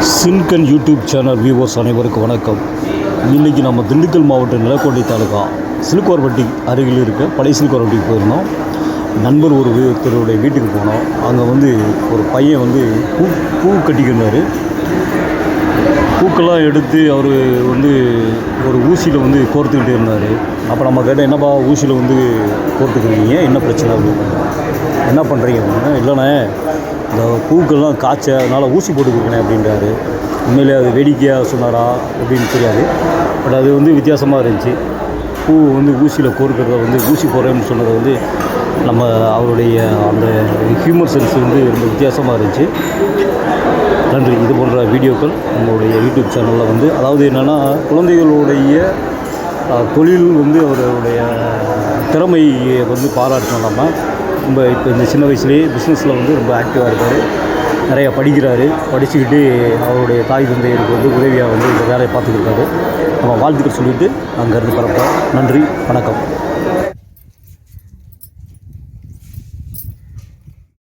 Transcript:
சின்கன் YouTube channel viewers அனைவருக்கும் வணக்கம். இன்றைக்கி நம்ம திண்டுக்கல் மாவட்டம் நிலக்கோட்டை தாலுகா சிலுக்குவார்பட்டி அருகில் இருக்க பழைய சிலுக்குவார்பட்டிக்கு போயிருந்தோம். நண்பர் ஒருத்தருடைய வீட்டுக்கு போனோம். அங்கே ஒரு பையன் பூ கட்டிக்கினார். பூக்கெல்லாம் எடுத்து அவர் ஒரு ஊசியில் கோர்த்துக்கிட்டே இருந்தார். அப்போ நம்ம கேட்டால் என்னப்பா ஊசியில் கோர்த்துக்கிறீங்க, என்ன பிரச்சனை அப்படின்னு, என்ன பண்ணுறீங்க அப்படின்னா, இல்லைண்ணே இந்த பூக்கெல்லாம் காய்ச்ச அதனால் ஊசி போட்டுக்கிறேன் அப்படின்றாரு. உண்மையிலே அது வேடிக்கையாக சொன்னாரா அப்படின்னு தெரியாது. பட் அது வித்தியாசமாக இருந்துச்சு. பூ ஊசியில் கோர்க்கிறத ஊசி போடுறேன்னு சொன்னதை நம்ம அவருடைய அந்த ஹியூமர் சென்ஸ் ரொம்ப வித்தியாசமாக இருந்துச்சு. நன்றி. இது போன்ற வீடியோக்கள் நம்மளுடைய யூடியூப் சேனலில் அதாவது என்னென்னா, குழந்தைகளுடைய தொழில் அவருடைய திறமையை பாராட்டணும். நம்ம இப்போ இந்த சின்ன வயசுலேயே பிஸ்னஸில் ரொம்ப ஆக்டிவாக இருக்கார். நிறையா படிக்கிறாரு. படிச்சுக்கிட்டு அவருடைய தாய் தந்தையருக்கு உதவியாக இந்த வேலையை பார்த்துக்கிட்டு இருக்காரு. நம்ம வாழ்த்துக்கள் சொல்லிவிட்டு அங்கேருந்து பரப்போம். நன்றி, வணக்கம்.